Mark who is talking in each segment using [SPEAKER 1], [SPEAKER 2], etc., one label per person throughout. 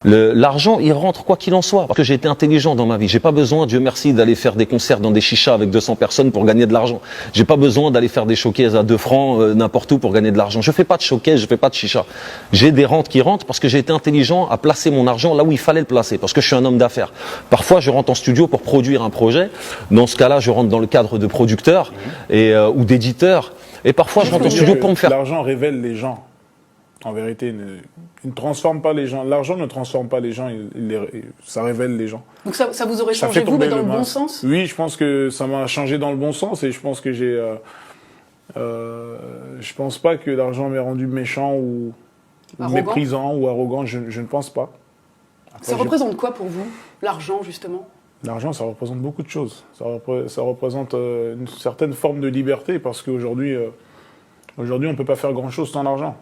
[SPEAKER 1] L'argent, il rentre quoi qu'il en soit. Parce que j'ai été intelligent dans ma vie. J'ai pas besoin, Dieu merci, d'aller faire des concerts dans des chichas avec 200 personnes pour gagner de l'argent. J'ai pas besoin d'aller faire des showcases à 2 francs n'importe où pour gagner de l'argent. Je fais pas de showcase, je fais pas de chicha. J'ai des rentes qui rentrent parce que j'ai été intelligent à placer mon argent là où il fallait le placer. Parce que je suis un homme d'affaires. Parfois, je rentre en studio pour produire un projet. Dans ce cas-là, je rentre dans le cadre de producteur ou d'éditeur. Et parfois, je rentre en studio pour me faire...
[SPEAKER 2] L'argent révèle les gens. En vérité, il ne transforme pas les gens. L'argent ne transforme pas les gens, ça révèle les gens.
[SPEAKER 3] Donc ça vous aurait changé, vous, mais dans le bon sens?
[SPEAKER 2] Oui, je pense que ça m'a changé dans le bon sens et je pense que je pense pas que l'argent m'ait rendu méchant ou méprisant ou arrogant, je ne pense pas. Après,
[SPEAKER 3] ça représente quoi pour vous, l'argent, justement?
[SPEAKER 2] L'argent, ça représente beaucoup de choses. Ça représente une certaine forme de liberté parce qu'aujourd'hui, on ne peut pas faire grand-chose sans l'argent.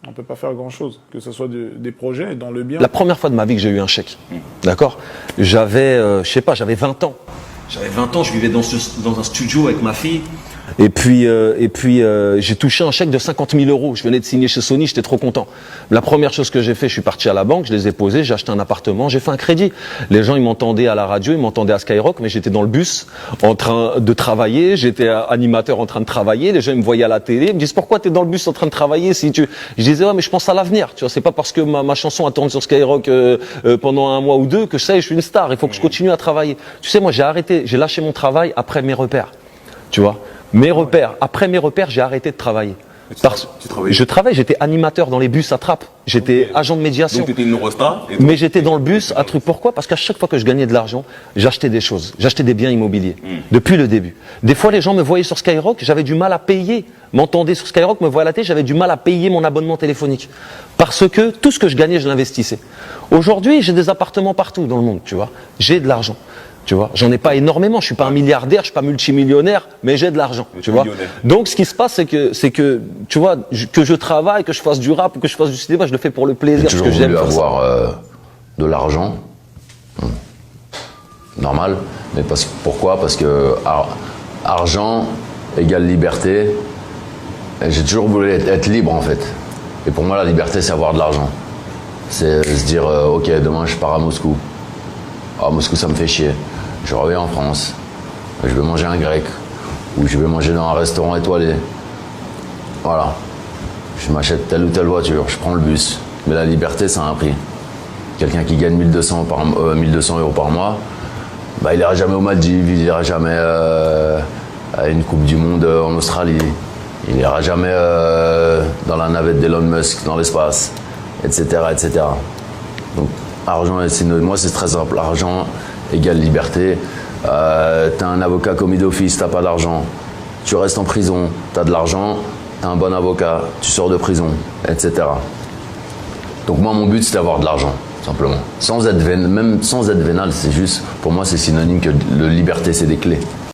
[SPEAKER 2] On ne peut pas faire grand-chose, que ce soit des projets dans le bien.
[SPEAKER 1] La première fois de ma vie que j'ai eu un chèque, d'accord, j'avais, je sais pas, j'avais 20 ans. J'avais 20 ans, je vivais dans un studio avec ma fille. Et puis j'ai touché un chèque de 50 000 euros. Je venais de signer chez Sony, j'étais trop content. La première chose que j'ai fait, je suis parti à la banque, je les ai posés, j'ai acheté un appartement, j'ai fait un crédit. Les gens, ils m'entendaient à la radio, ils m'entendaient à Skyrock, mais j'étais dans le bus en train de travailler, j'étais animateur en train de travailler, les gens ils me voyaient à la télé, ils me disent pourquoi tu es dans le bus en train de travailler si tu... Je disais ouais mais je pense à l'avenir, tu vois, c'est pas parce que ma chanson a tourné sur Skyrock pendant 1 mois ou 2 que ça y est, je suis une star, il faut que je continue à travailler. Tu sais, moi j'ai lâché mon travail après mes repères, tu vois. Mes repères, après mes repères, j'ai arrêté de travailler. Je travaillais, j'étais animateur dans les bus à Trappes, j'étais agent de médiation.
[SPEAKER 4] Donc tu étais une eurostar.
[SPEAKER 1] Mais j'étais dans le bus à truc. Pourquoi? Parce qu'à chaque fois que je gagnais de l'argent, j'achetais des choses, j'achetais des biens immobiliers. Depuis le début. Des fois, les gens me voyaient sur Skyrock, j'avais du mal à payer. M'entendaient sur Skyrock, me voyaient à la télé, j'avais du mal à payer mon abonnement téléphonique. Parce que tout ce que je gagnais, je l'investissais. Aujourd'hui, j'ai des appartements partout dans le monde, tu vois. J'ai de l'argent. Tu vois, j'en ai pas énormément, je suis pas un milliardaire, je suis pas multimillionnaire, mais j'ai de l'argent, tu vois. Donc ce qui se passe, c'est que tu vois, que je travaille, que je fasse du rap ou que je fasse du cinéma, je le fais pour le plaisir, parce que j'aime faire ça.
[SPEAKER 5] Avoir de l'argent, normal, mais pourquoi? Parce que argent égale liberté. J'ai toujours voulu être libre en fait. Et pour moi, la liberté, c'est avoir de l'argent. C'est se dire, ok, demain je pars à Moscou. Ah, Moscou, ça me fait chier. Je reviens en France. Je vais manger un grec. Ou je vais manger dans un restaurant étoilé. Voilà. Je m'achète telle ou telle voiture. Je prends le bus. Mais la liberté, ça a un prix. Quelqu'un qui gagne 1200 € par mois, bah, il n'ira jamais aux Maldives. Il n'ira jamais à une Coupe du Monde en Australie. Il n'ira jamais dans la navette d'Elon Musk dans l'espace. Etc. etc. Donc, argent, moi c'est très simple, argent égale liberté. T'as un avocat commis d'office, t'as pas d'argent. Tu restes en prison, t'as de l'argent, t'as un bon avocat, tu sors de prison, etc. Donc moi mon but c'est d'avoir de l'argent, simplement. Même sans être vénal, c'est juste, pour moi c'est synonyme que la liberté c'est des clés.